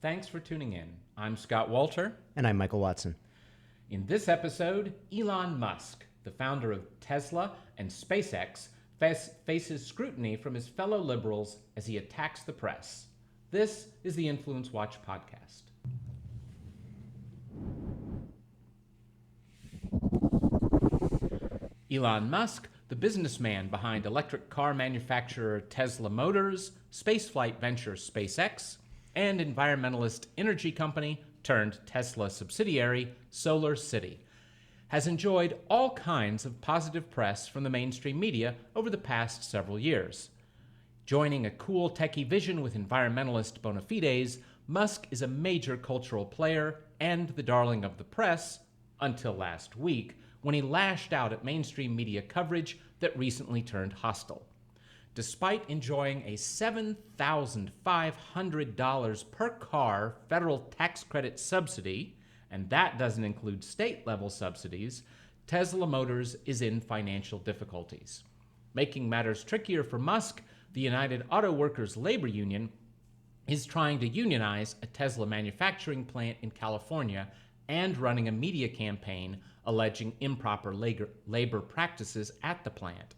Thanks for tuning in. I'm Scott Walter. And I'm Michael Watson. In this episode, Elon Musk, the founder of Tesla and SpaceX, faces scrutiny from his fellow liberals as he attacks the press. This is the InfluenceWatch podcast. Elon Musk, the businessman behind electric car manufacturer Tesla Motors, spaceflight venture SpaceX, and environmentalist energy company turned Tesla subsidiary SolarCity, has enjoyed all kinds of positive press from the mainstream media over the past several years. Joining a cool techie vision with environmentalist bona fides, Musk is a major cultural player and the darling of the press, until last week, when he lashed out at mainstream media coverage that recently turned hostile. Despite enjoying a $7,500 per car federal tax credit subsidy, and that doesn't include state-level subsidies, Tesla Motors is in financial difficulties. Making matters trickier for Musk, the United Auto Workers labor union is trying to unionize a Tesla manufacturing plant in California and running a media campaign alleging improper labor practices at the plant,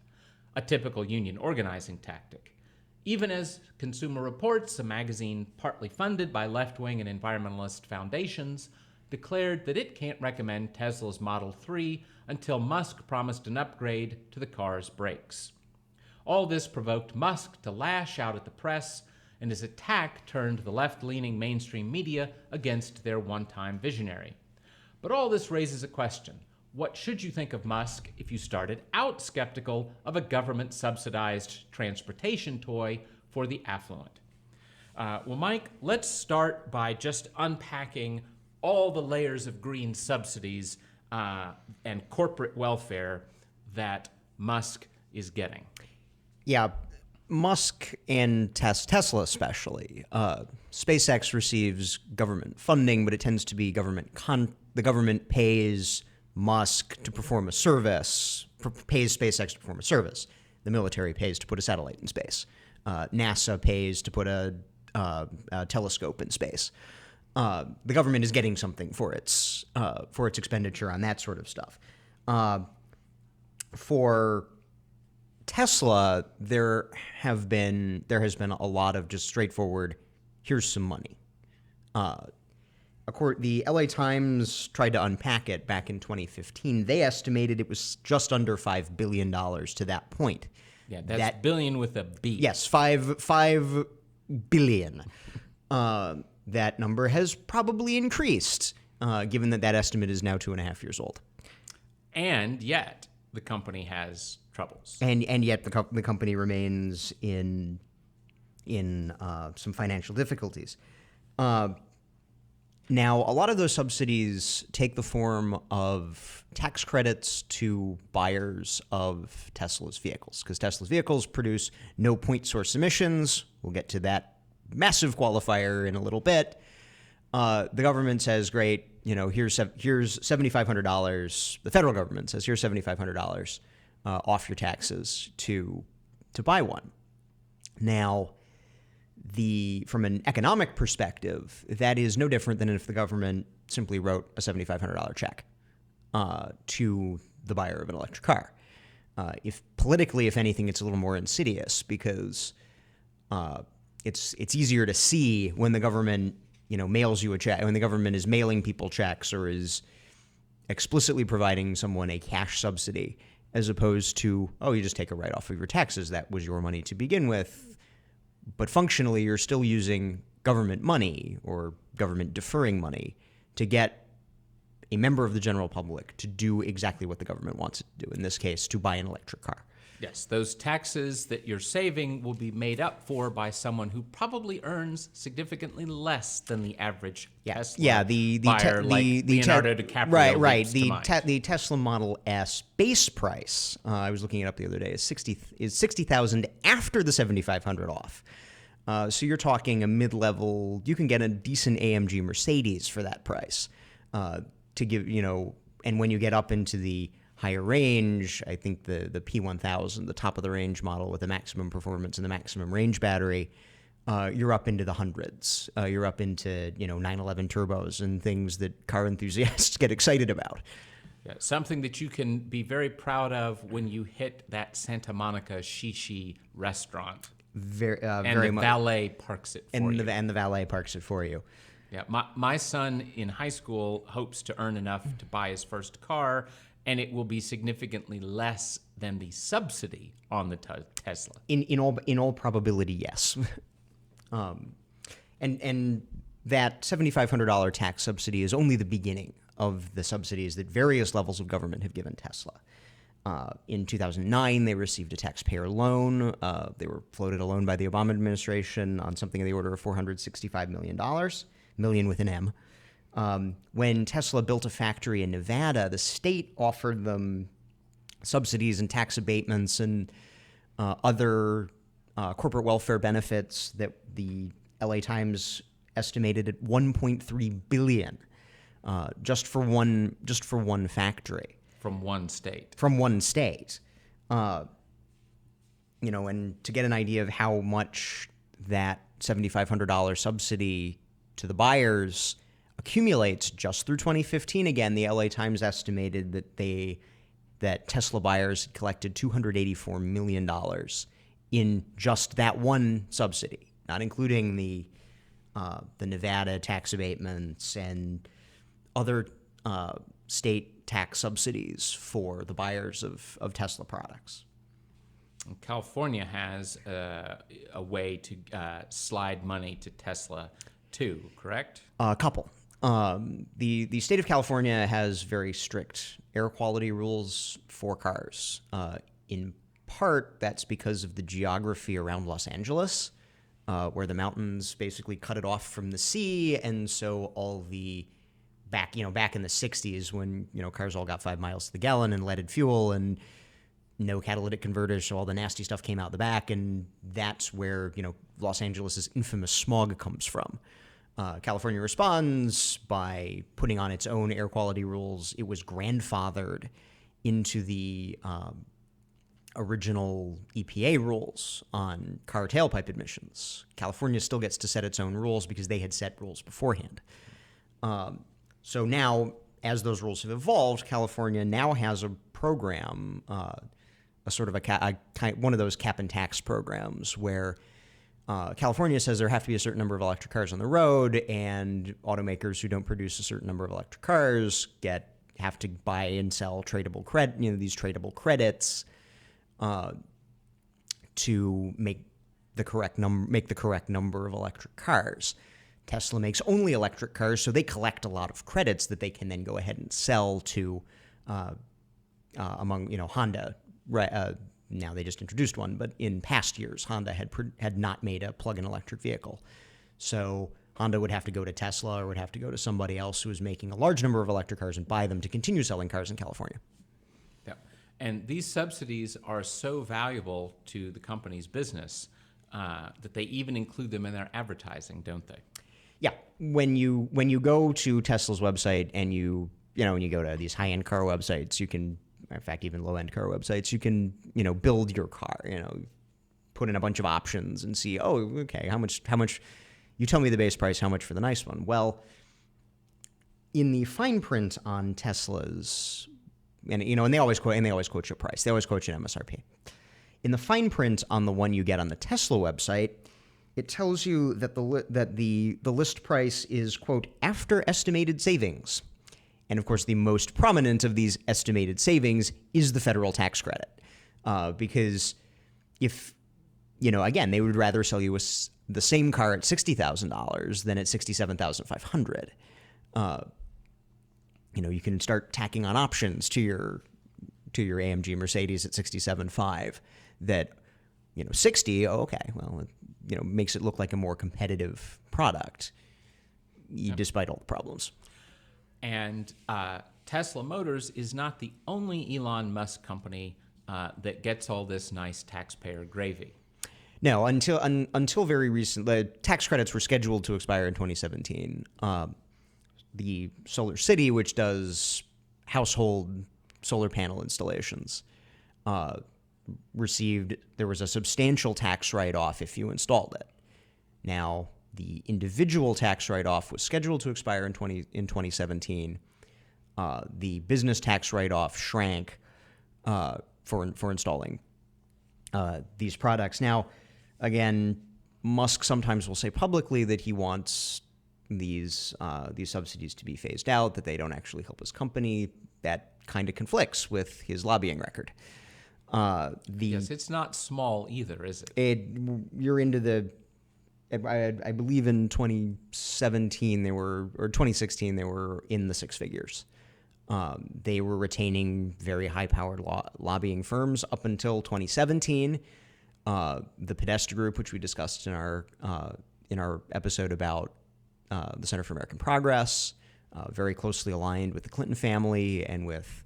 a typical union organizing tactic. Even as Consumer Reports, a magazine partly funded by left-wing and environmentalist foundations, declared that it can't recommend Tesla's Model 3 until Musk promised an upgrade to the car's brakes. All this provoked Musk to lash out at the press, and his attack turned the left-leaning mainstream media against their one-time visionary. But all this raises a question. What should you think of Musk if you started out skeptical of a government-subsidized transportation toy for the affluent? Well, Mike, let's start by just unpacking all the layers of green subsidies and corporate welfare that Musk is getting. Yeah, Musk and Tesla especially. SpaceX receives government funding, but it tends to be the government pays Musk to perform a service, pays SpaceX to perform a service. The military pays to put a satellite in space. NASA pays to put a telescope in space. The government is getting something for its expenditure on that sort of stuff. For Tesla, there has been a lot of just straightforward, here's some money. The LA Times tried to unpack it back in 2015. They estimated it was just under $5 billion to that point. Yeah, that's billion with a B. Yes, $5 billion. That number has probably increased, given that estimate is now 2.5 years old. And yet, the company has troubles. And yet, the company remains in some financial difficulties. Now, a lot of those subsidies take the form of tax credits to buyers of Tesla's vehicles, because Tesla's vehicles produce no point source emissions. We'll get to that massive qualifier in a little bit. The government says, great, here's $7,500. The federal government says, here's $7,500 off your taxes to buy one. Now, from an economic perspective, that is no different than if the government simply wrote a $7,500 check to the buyer of an electric car. If anything, it's a little more insidious because it's easier to see when the government mails you a check, when the government is mailing people checks or is explicitly providing someone a cash subsidy, as opposed to, you just take a write-off of your taxes. That was your money to begin with. But functionally, you're still using government money or government deferring money to get a member of the general public to do exactly what the government wants it to do, in this case, to buy an electric car. Yes, those taxes that you're saving will be made up for by someone who probably earns significantly less than the average Tesla buyer, Leonardo DiCaprio. Right. The Tesla Model S base price, I was looking it up the other day, is $60,000 after the $7,500 off. So you're talking a mid-level. You can get a decent AMG Mercedes for that price. And when you get up into the higher range, I think the P1000, the top of the range model with the maximum performance and the maximum range battery, you're up into the hundreds. You're up into 911 turbos and things that car enthusiasts get excited about. Yeah, something that you can be very proud of when you hit that Santa Monica Shishi restaurant. Very, And very the much. valet parks it for you. And the valet parks it for you. Yeah, my son in high school hopes to earn enough to buy his first car, and it will be significantly less than the subsidy on the Tesla. In all probability, yes. And that $7,500 tax subsidy is only the beginning of the subsidies that various levels of government have given Tesla. In 2009, they received a taxpayer loan. They were floated a loan by the Obama administration on something in the order of $465 million, million with an M. When Tesla built a factory in Nevada, the state offered them subsidies and tax abatements and other corporate welfare benefits that the LA Times estimated at $1.3 billion just for one factory. From one state. From one state. And to get an idea of how much that $7,500 subsidy to the buyers accumulates just through 2015, again, the LA Times estimated that Tesla buyers collected $284 million in just that one subsidy, not including the Nevada tax abatements and other state tax subsidies for the buyers of Tesla products. California has a way to slide money to Tesla too, correct? A couple. The state of California has very strict air quality rules for cars. In part, that's because of the geography around Los Angeles, where the mountains basically cut it off from the sea, and so all the back in the 60s when cars all got 5 miles to the gallon and leaded fuel and no catalytic converters, so all the nasty stuff came out the back, and that's where Los Angeles' infamous smog comes from. California responds by putting on its own air quality rules. It was grandfathered into the original EPA rules on car tailpipe emissions. California still gets to set its own rules because they had set rules beforehand. So now, as those rules have evolved, California now has a program, a sort of one of those cap and tax programs where California says there have to be a certain number of electric cars on the road, and automakers who don't produce a certain number of electric cars have to buy and sell tradable these tradable credits to make the correct number of electric cars. Tesla makes only electric cars, so they collect a lot of credits that they can then go ahead and sell to among Honda. Right, now they just introduced one, but in past years, Honda had not made a plug-in electric vehicle. So Honda would have to go to Tesla or would have to go to somebody else who was making a large number of electric cars and buy them to continue selling cars in California. Yeah, and these subsidies are so valuable to the company's business that they even include them in their advertising, don't they? Yeah, when you go to Tesla's website and when you go to these high-end car websites, you can, in fact, even low-end car websites, you can build your car, put in a bunch of options and see, oh, okay, how much, you tell me the base price, how much for the nice one? Well, in the fine print on Tesla's, and they always quote your price, they always quote you an MSRP. In the fine print on the one you get on the Tesla website, it tells you that the list price is, quote, after estimated savings. And of course, the most prominent of these estimated savings is the federal tax credit. Because if, again, they would rather sell you the same car at $60,000 than at $67,500. You can start tacking on options to your AMG Mercedes at $67,500 that, 60, oh, okay, well, makes it look like a more competitive product, despite all the problems. And Tesla Motors is not the only Elon Musk company that gets all this nice taxpayer gravy. No, until very recent, the tax credits were scheduled to expire in 2017. The Solar City, which does household solar panel installations, there was a substantial tax write-off if you installed it. Now, the individual tax write-off was scheduled to expire in 2017. The business tax write-off shrank for installing these products. Now, again, Musk sometimes will say publicly that he wants these subsidies to be phased out, that they don't actually help his company. That kind of conflicts with his lobbying record. Yes, it's not small either, is it? You're into the, I believe in 2017 or 2016 they were in the six figures. They were retaining very high-powered lobbying firms up until 2017. The Podesta Group, which we discussed in our episode about the Center for American Progress, very closely aligned with the Clinton family and with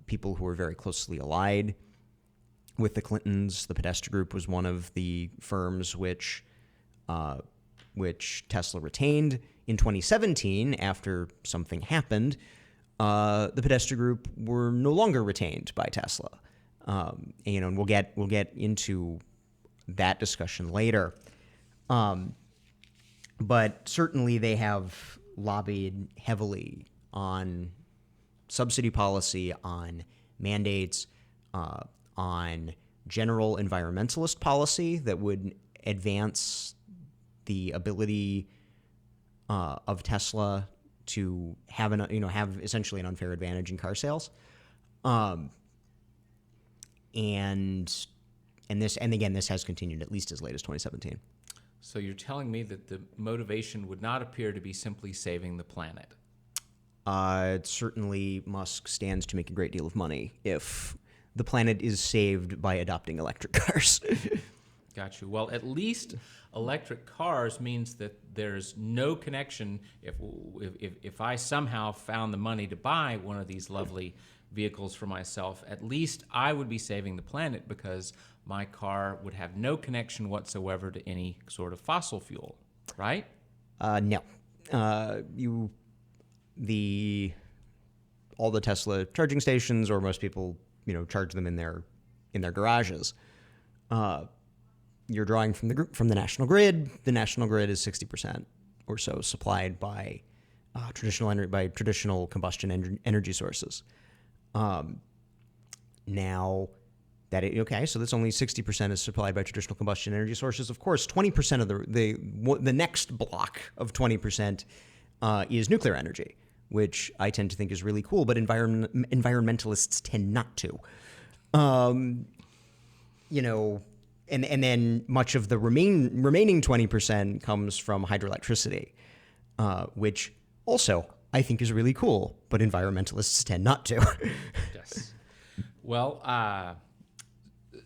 people who were very closely allied with the Clintons. The Podesta Group was one of the firms which Tesla retained. In 2017, after something happened, the Podesta Group were no longer retained by Tesla. And we'll get into that discussion later. But certainly they have lobbied heavily on subsidy policy, on mandates, on general environmentalist policy that would advance the ability of Tesla to have essentially an unfair advantage in car sales. And this has continued at least as late as 2017. So you're telling me that the motivation would not appear to be simply saving the planet? Certainly, Musk stands to make a great deal of money if the planet is saved by adopting electric cars. Got you. Well, at least electric cars means that there's no connection. If I somehow found the money to buy one of these lovely vehicles for myself, at least I would be saving the planet because my car would have no connection whatsoever to any sort of fossil fuel, right? No. All the Tesla charging stations, or most people, charge them in their garages. You're drawing from the national grid. The national grid is 60% or so supplied by traditional combustion energy sources. Now, so that's only 60% is supplied by traditional combustion energy sources. Of course, 20% of the next block of 20% is nuclear energy, which I tend to think is really cool, but environmentalists tend not to. And then much of the remaining 20% comes from hydroelectricity, which also I think is really cool, but environmentalists tend not to. Yes. Well,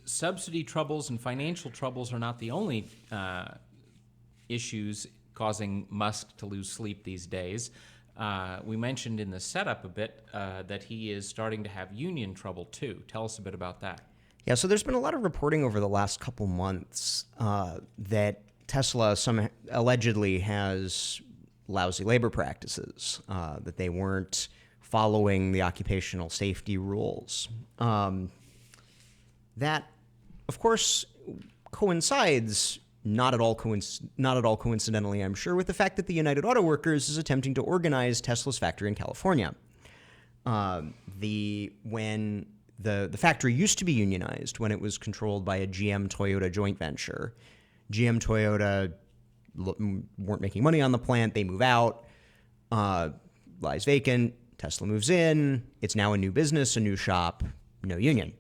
subsidy troubles and financial troubles are not the only issues causing Musk to lose sleep these days. We mentioned in the setup a bit that he is starting to have union trouble too. Tell us a bit about that. Yeah, so there's been a lot of reporting over the last couple months that Tesla allegedly has lousy labor practices, that they weren't following the occupational safety rules. That, of course, coincides not at all coincidentally, I'm sure, with the fact that the United Auto Workers is attempting to organize Tesla's factory in California. When the factory used to be unionized when it was controlled by a GM-Toyota joint venture. GM-Toyota weren't making money on the plant. They move out, lies vacant. Tesla moves in. It's now a new business, a new shop, no union.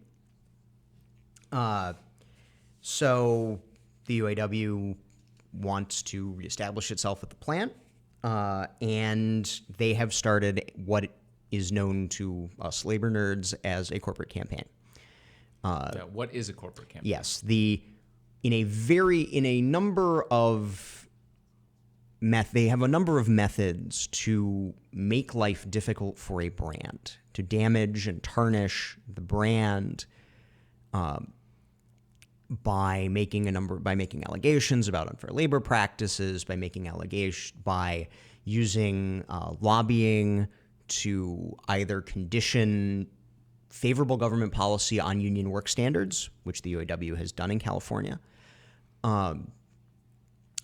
So the UAW wants to reestablish itself at the plant, and they have started what is known to us labor nerds as a corporate campaign. What is a corporate campaign? Yes, they have a number of methods to make life difficult for a brand, to damage and tarnish the brand, by making allegations about unfair labor practices, by using lobbying to either condition favorable government policy on union work standards, which the UAW has done in California,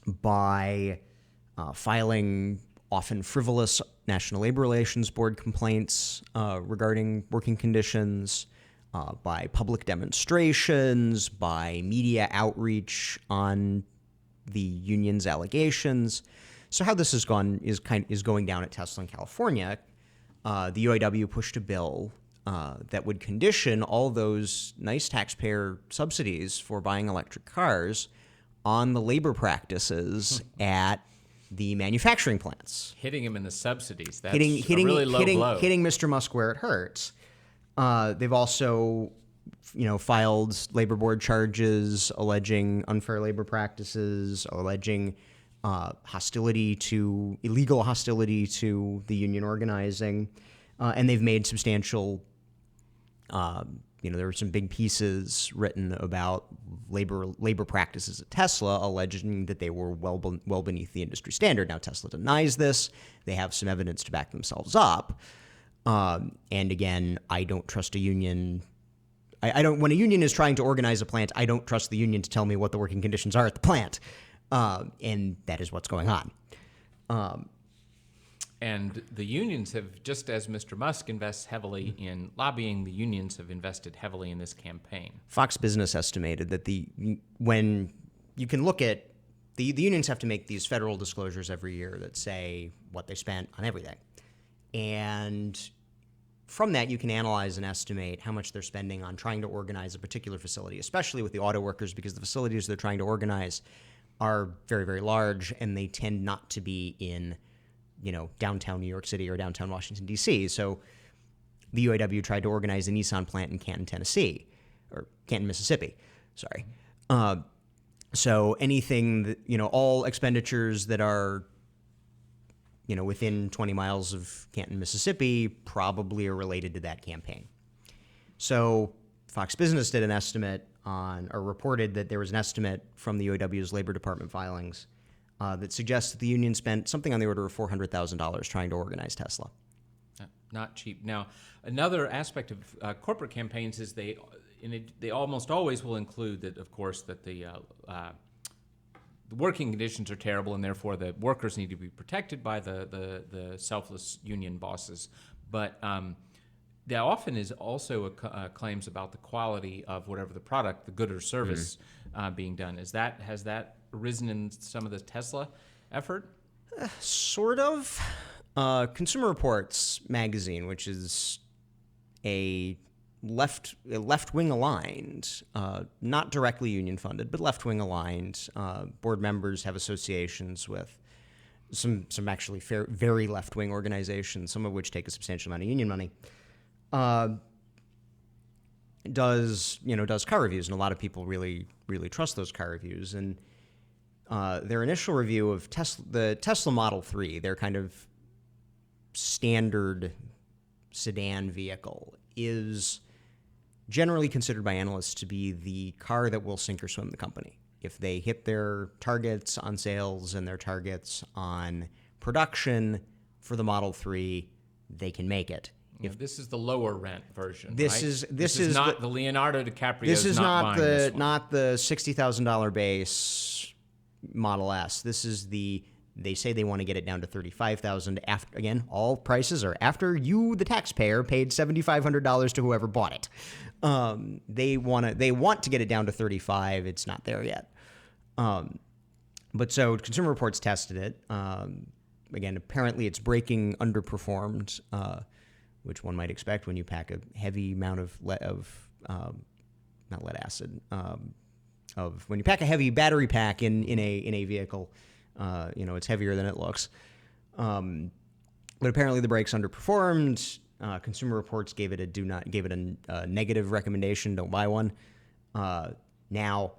by filing often frivolous National Labor Relations Board complaints regarding working conditions, by public demonstrations, by media outreach on the union's allegations. So how this has gone is going down at Tesla in California. The UAW pushed a bill that would condition all those nice taxpayer subsidies for buying electric cars on the labor practices at the manufacturing plants. Hitting him in the subsidies. That's hitting, a really low blow. Hitting Mr. Musk where it hurts. They've also, filed labor board charges alleging unfair labor practices, alleging illegal hostility to the union organizing, and they've made substantial. There were some big pieces written about labor practices at Tesla, alleging that they were well beneath the industry standard. Now, Tesla denies this. They have some evidence to back themselves up. And again, I don't trust a union. When a union is trying to organize a plant, I don't trust the union to tell me what the working conditions are at the plant. And that is what's going on. And the unions have, just as Mr. Musk invests heavily in lobbying, the unions have invested heavily in this campaign. Fox Business estimated that when you can look at the unions have to make these federal disclosures every year that say what they spent on everything. And from that, you can analyze and estimate how much they're spending on trying to organize a particular facility, especially with the auto workers, because the facilities they're trying to organize are very, very large, and they tend not to be in downtown New York City or downtown Washington, D.C. So the UAW tried to organize a Nissan plant in Canton, Mississippi. Sorry. So anything that, all expenditures that are, within 20 miles of Canton, Mississippi, probably are related to that campaign. So Fox Business did an estimate reported that there was an estimate from the UAW's Labor Department filings that suggests that the union spent something on the order of $400,000 trying to organize Tesla. Not cheap. Now, another aspect of corporate campaigns is they almost always will include that, of course, that the working conditions are terrible and therefore the workers need to be protected by the selfless union bosses. But there often is also claims about the quality of whatever the product, the good or service being done. Has that arisen in some of the Tesla effort? Sort of. Consumer Reports magazine, which is a left-wing aligned, not directly union funded, but left-wing aligned. Board members have associations with some actually very left-wing organizations, some of which take a substantial amount of union money. Does car reviews, and a lot of people really trust those car reviews. And their initial review of the Tesla Model 3, their kind of standard sedan vehicle, is generally considered by analysts to be the car that will sink or swim the company. If they hit their targets on sales and their targets on production for the Model 3, they can make it. If this is the lower rent version, this right? is not the Leonardo DiCaprio. This is not the $60,000 base Model S. This is they say they want to get it down to $35,000. After, again, all prices are after you, the taxpayer, paid $7,500 to whoever bought it. They want to get it down to $35,000. It's not there yet. But so Consumer Reports tested it. Again, apparently it's braking underperformed, which one might expect when you pack a heavy amount of not lead acid, when you pack a heavy battery pack in a vehicle. It's heavier than it looks. But apparently the brakes underperformed. Consumer Reports gave it a negative recommendation. Don't buy one. Now,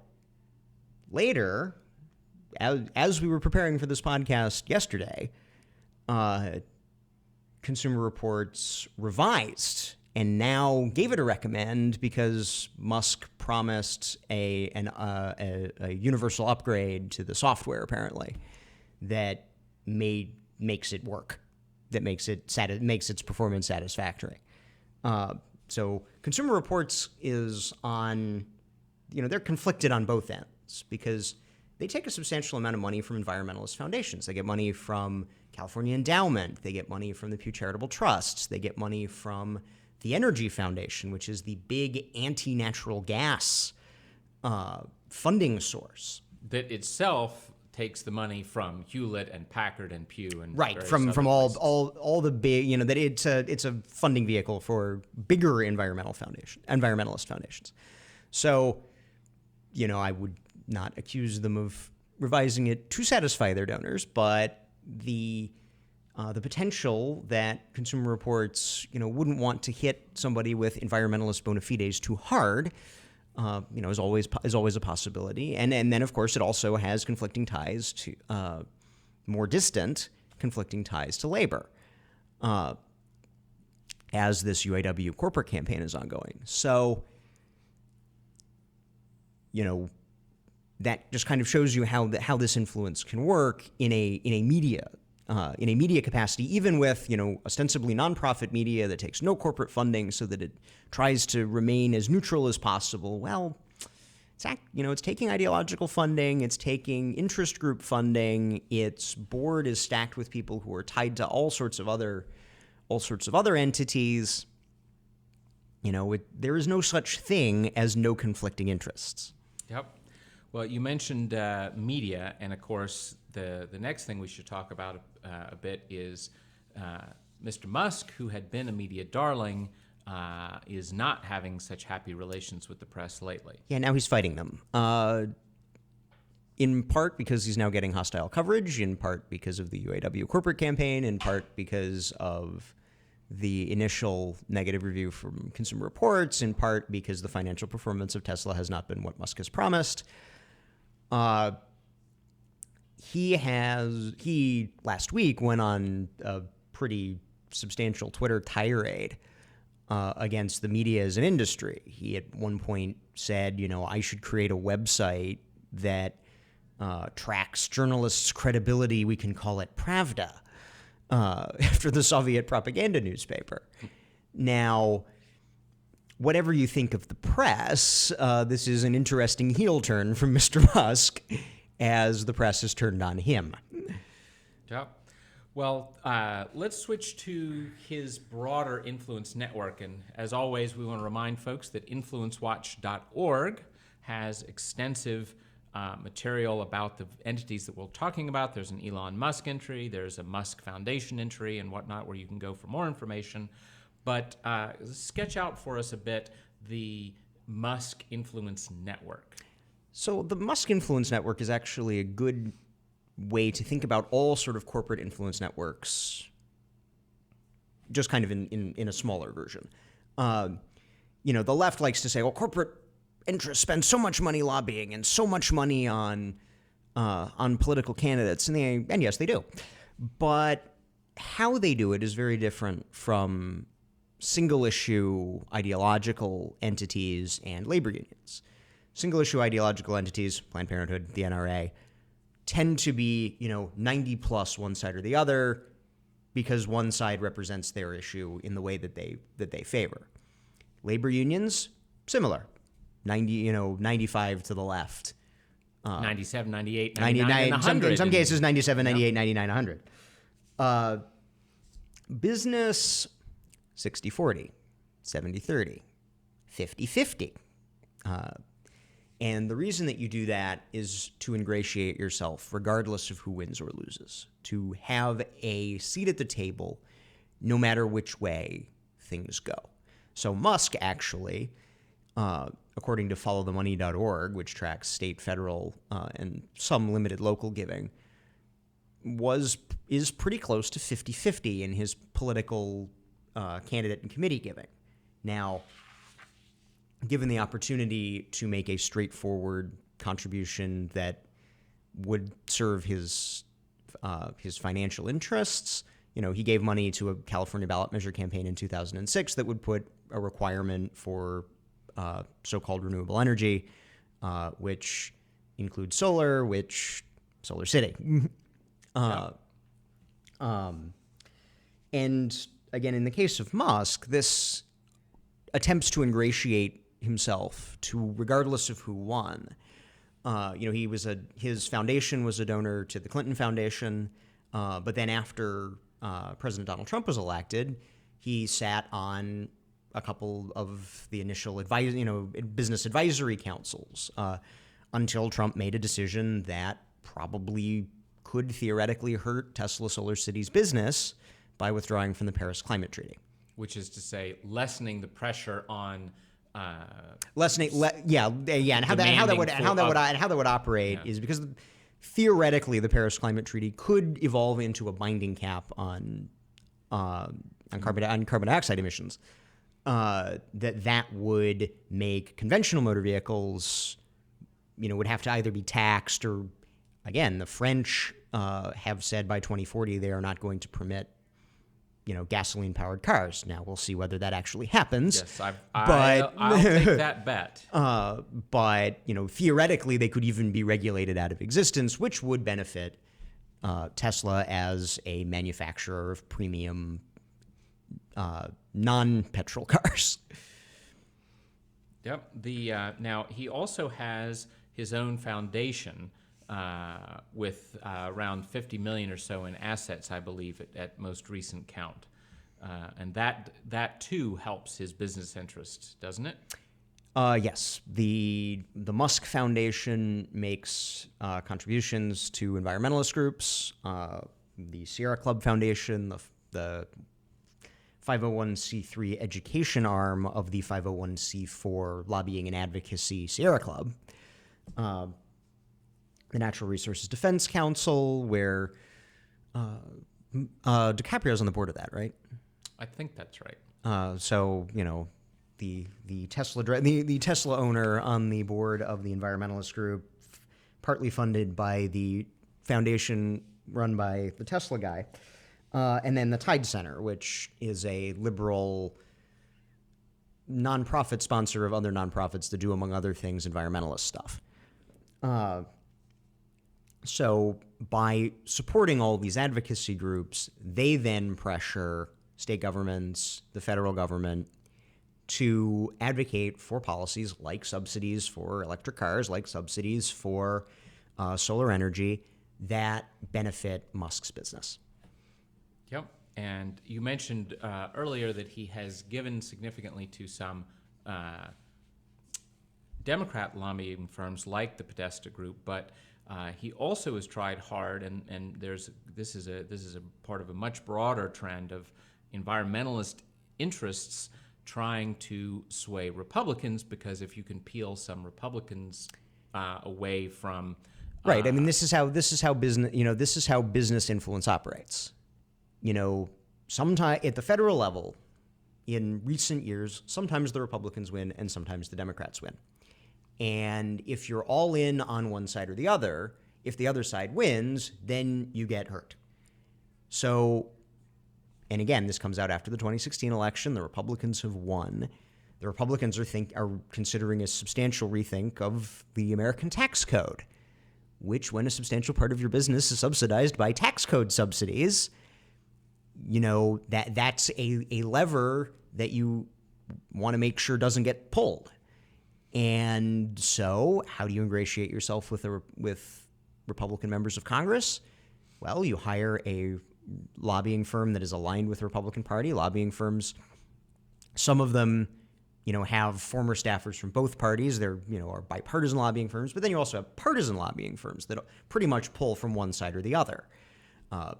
later, as we were preparing for this podcast yesterday, Consumer Reports revised and now gave it a recommend because Musk promised a universal upgrade to the software, apparently, that makes it work, that makes its performance satisfactory. So Consumer Reports is on, they're conflicted on both ends because they take a substantial amount of money from environmentalist foundations. They get money from California Endowment. They get money from the Pew Charitable Trust. They get money from the Energy Foundation, which is the big anti-natural gas funding source. That itself takes the money from Hewlett and Packard and Pew and Right, various from other places. all the big, that it's a funding vehicle for bigger environmentalist foundations. So, I would not accuse them of revising it to satisfy their donors, but the potential that Consumer Reports, wouldn't want to hit somebody with environmentalist bona fides too hard, is always a possibility. And then, of course, it also has conflicting ties to more distant conflicting ties to labor, as this UAW corporate campaign is ongoing. So, that just kind of shows you how this influence can work in a media capacity, even with ostensibly nonprofit media that takes no corporate funding, so that it tries to remain as neutral as possible. Well, it's taking ideological funding, it's taking interest group funding, its board is stacked with people who are tied to all sorts of other entities. There is no such thing as no conflicting interests. Yep. Well, you mentioned media, and of course, the next thing we should talk about a bit is Mr. Musk, who had been a media darling, is not having such happy relations with the press lately. Yeah, now he's fighting them. In part because he's now getting hostile coverage, in part because of the UAW corporate campaign, in part because of the initial negative review from Consumer Reports, in part because the financial performance of Tesla has not been what Musk has promised. He last week went on a pretty substantial Twitter tirade against the media as an industry. He at one point said, I should create a website that tracks journalists' credibility. We can call it Pravda, after the Soviet propaganda newspaper. Now, whatever you think of the press, this is an interesting heel turn from Mr. Musk, as the press has turned on him. Yep. Well, let's switch to his broader influence network. And as always, we want to remind folks that InfluenceWatch.org has extensive material about the entities that we're talking about. There's an Elon Musk entry, there's a Musk Foundation entry and whatnot, where you can go for more information. But sketch out for us a bit the Musk Influence Network. So the Musk Influence Network is actually a good way to think about all sort of corporate influence networks, just kind of in a smaller version. The left likes to say, well, corporate interests spend so much money lobbying and so much money on political candidates, and yes, they do. But how they do it is very different from single-issue ideological entities and labor unions. Single-issue ideological entities, Planned Parenthood, the NRA, tend to be, 90 plus one side or the other, because one side represents their issue in the way that they favor. Labor unions, similar. 95 to the left. 97, 98, 99, and 100. In some cases, 97, 98, 99, 100. Business, 60-40, 70-30, 50-50. And the reason that you do that is to ingratiate yourself, regardless of who wins or loses, to have a seat at the table no matter which way things go. So Musk actually, according to followthemoney.org, which tracks state, federal, and some limited local giving, is pretty close to 50-50 in his political candidate and committee giving. Now, given the opportunity to make a straightforward contribution that would serve his financial interests, he gave money to a California ballot measure campaign in 2006 that would put a requirement for so-called renewable energy, which includes solar city. And again, in the case of Musk, this attempts to ingratiate himself to, regardless of who won, His foundation was a donor to the Clinton Foundation, but then after President Donald Trump was elected, he sat on a couple of the initial business advisory councils until Trump made a decision that probably could theoretically hurt Tesla Solar City's business by withdrawing from the Paris Climate Treaty. Which is to say, lessening the pressure on and how that would operate is because theoretically the Paris Climate Treaty could evolve into a binding cap on carbon dioxide emissions. That would make conventional motor vehicles, would have to either be taxed or, again, the French have said by 2040 they are not going to permit gasoline-powered cars. Now, we'll see whether that actually happens. Yes, I'll take that bet. But, theoretically, they could even be regulated out of existence, which would benefit Tesla as a manufacturer of premium non-petrol cars. Yep. Now, he also has his own foundation with around $50 million or so in assets, I believe, at most recent count. And that too helps his business interests, doesn't it? Yes. The Musk Foundation makes contributions to environmentalist groups. The Sierra Club Foundation, the 501c3 education arm of the 501c4 lobbying and advocacy Sierra Club. The Natural Resources Defense Council, where DiCaprio's on the board of that, right? I think that's right. The Tesla owner on the board of the environmentalist group, partly funded by the foundation run by the Tesla guy, and then the Tide Center, which is a liberal nonprofit sponsor of other nonprofits that do, among other things, environmentalist stuff. So by supporting all these advocacy groups, they then pressure state governments, the federal government, to advocate for policies like subsidies for electric cars, like subsidies for solar energy that benefit Musk's business. Yep. And you mentioned earlier that he has given significantly to some Democrat lobbying firms like the Podesta Group, but he also has tried hard, and this is a part of a much broader trend of environmentalist interests trying to sway Republicans, because if you can peel some Republicans away from right. I mean, this is how business influence operates. Sometimes at the federal level, in recent years, sometimes the Republicans win and sometimes the Democrats win. And if you're all in on one side or the other, if the other side wins, then you get hurt. So, and again, this comes out after the 2016 election. The Republicans have won. The Republicans are considering a substantial rethink of the American tax code, which, when a substantial part of your business is subsidized by tax code subsidies, that's a lever that you want to make sure doesn't get pulled. And so, how do you ingratiate yourself with Republican members of Congress? Well, you hire a lobbying firm that is aligned with the Republican Party. Lobbying firms, some of them, have former staffers from both parties. They're, are bipartisan lobbying firms. But then you also have partisan lobbying firms that pretty much pull from one side or the other.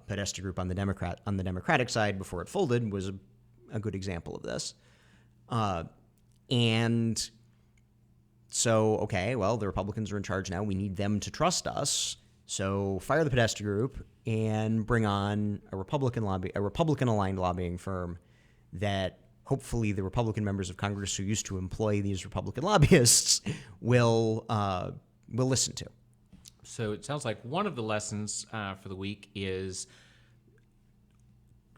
Podesta Group on the Democratic side, before it folded, was a good example of this. And so, okay, well, the Republicans are in charge now. We need them to trust us. So fire the Podesta Group and bring on a Republican-aligned lobbying firm that hopefully the Republican members of Congress who used to employ these Republican lobbyists will listen to. So it sounds like one of the lessons for the week is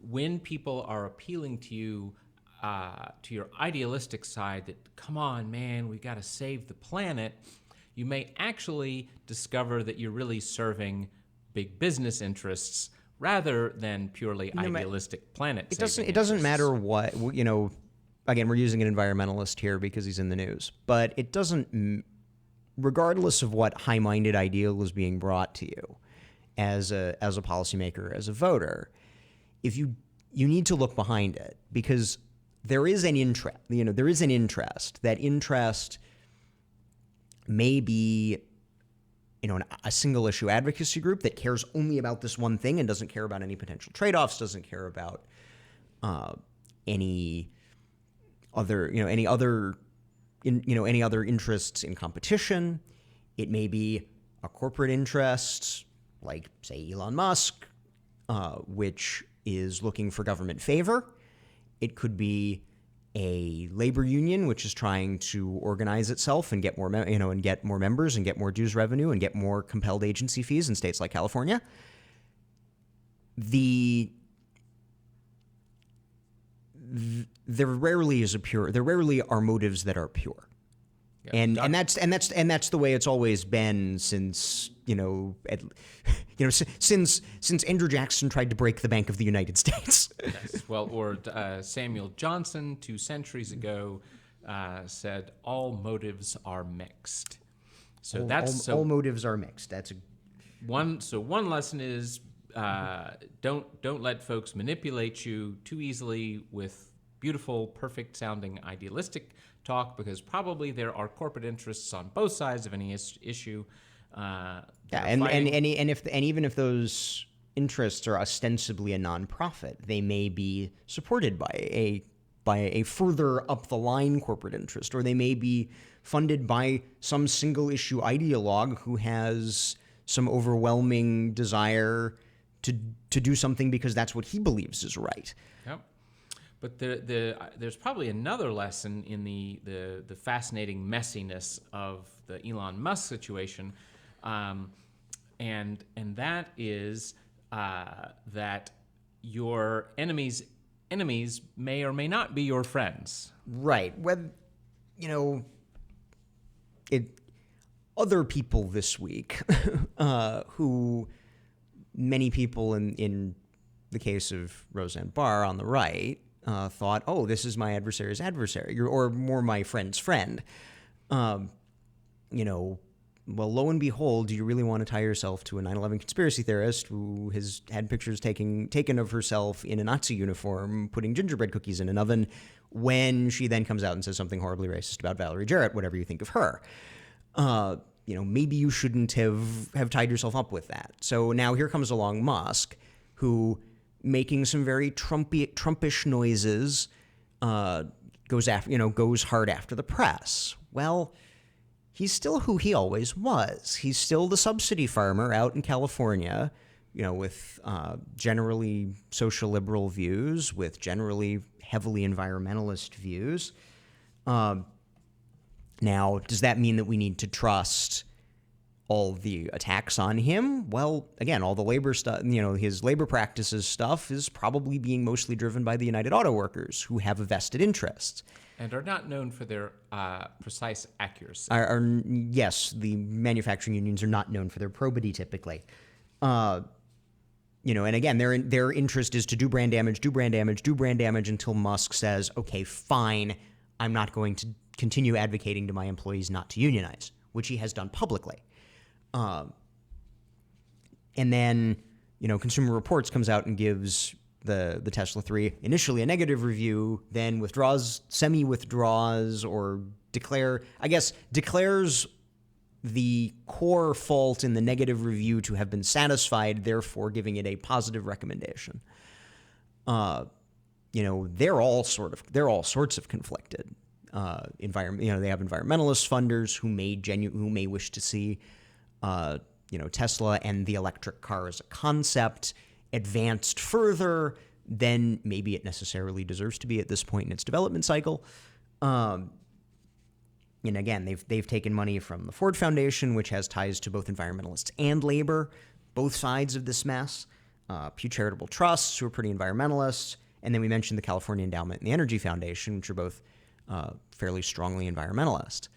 when people are appealing to you, to your idealistic side, that, come on, man, we got to save the planet, you may actually discover that you're really serving big business interests rather than purely idealistic planet saving. It doesn't matter what, again, we're using an environmentalist here because he's in the news, but it doesn't regardless of what high-minded ideal is being brought to you as a policymaker, as a voter, if you need to look behind it, because there is an interest. There is an interest. That interest may be, a single issue advocacy group that cares only about this one thing and doesn't care about any potential trade-offs, doesn't care about any other interests in competition. It may be a corporate interest, like, say, Elon Musk, which is looking for government favor. It could be a labor union which is trying to organize itself and get more, and get more members and get more dues revenue and get more compelled agency fees in states like California. There rarely are motives that are pure. Yeah, and that's the way it's always been since since Andrew Jackson tried to break the Bank of the United States. Yes. Well, or Samuel Johnson 2 centuries ago said all motives are mixed. So all motives are mixed. That's one lesson is don't let folks manipulate you too easily with beautiful, perfect sounding idealistic talk, because probably there are corporate interests on both sides of any issue. Even if those interests are ostensibly a nonprofit, they may be supported by a further up the line corporate interest, or they may be funded by some single issue ideologue who has some overwhelming desire to do something because that's what he believes is right. Yep. But there's probably another lesson in the fascinating messiness of the Elon Musk situation, and that is that your enemies may or may not be your friends. Right. Other people this week, who many people in the case of Roseanne Barr on the right, thought, oh, this is my adversary's adversary, or more my friend's friend. Well, lo and behold, do you really want to tie yourself to a 9/11 conspiracy theorist who has had pictures taken of herself in a Nazi uniform putting gingerbread cookies in an oven, when she then comes out and says something horribly racist about Valerie Jarrett, whatever you think of her? Maybe you shouldn't have tied yourself up with that. So now here comes along Musk, who, making some very Trumpish noises, goes hard after the press. Well, he's still who he always was. He's still the subsidy farmer out in California, with generally social liberal views, with generally heavily environmentalist views. Now, does that mean that we need to trust all the attacks on him? Well, again, all the labor stuff, his labor practices stuff is probably being mostly driven by the United Auto Workers, who have a vested interest. And are not known for their precise accuracy. Yes, the manufacturing unions are not known for their probity typically. And again, their interest is to do brand damage until Musk says, okay, fine, I'm not going to continue advocating to my employees not to unionize, which he has done publicly. And then, Consumer Reports comes out and gives the Tesla 3 initially a negative review, then semi-withdraws, or declares the core fault in the negative review to have been satisfied, therefore giving it a positive recommendation. They're all sorts of conflicted. They have environmentalist funders who may wish to see Tesla and the electric car as a concept advanced further than maybe it necessarily deserves to be at this point in its development cycle. And again, they've taken money from the Ford Foundation, which has ties to both environmentalists and labor, both sides of this mess. Pew Charitable Trusts, who are pretty environmentalist, and then we mentioned the California Endowment and the Energy Foundation, which are both fairly strongly environmentalist.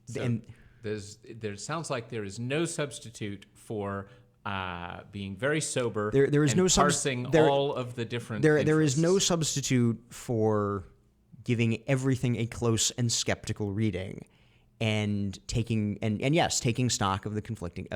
There sounds like there is no substitute for being very sober. There is and no parsing all of the different. There is no substitute for giving everything a close and skeptical reading, and taking stock of the conflicting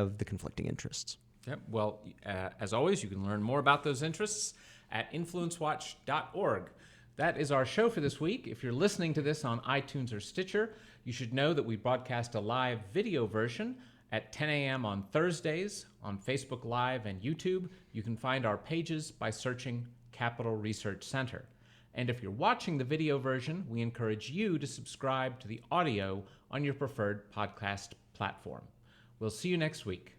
interests. Yep. Well, as always, you can learn more about those interests at InfluenceWatch.org. That is our show for this week. If you're listening to this on iTunes or Stitcher, you should know that we broadcast a live video version at 10 a.m. on Thursdays on Facebook Live and YouTube. You can find our pages by searching Capital Research Center. And if you're watching the video version, we encourage you to subscribe to the audio on your preferred podcast platform. We'll see you next week.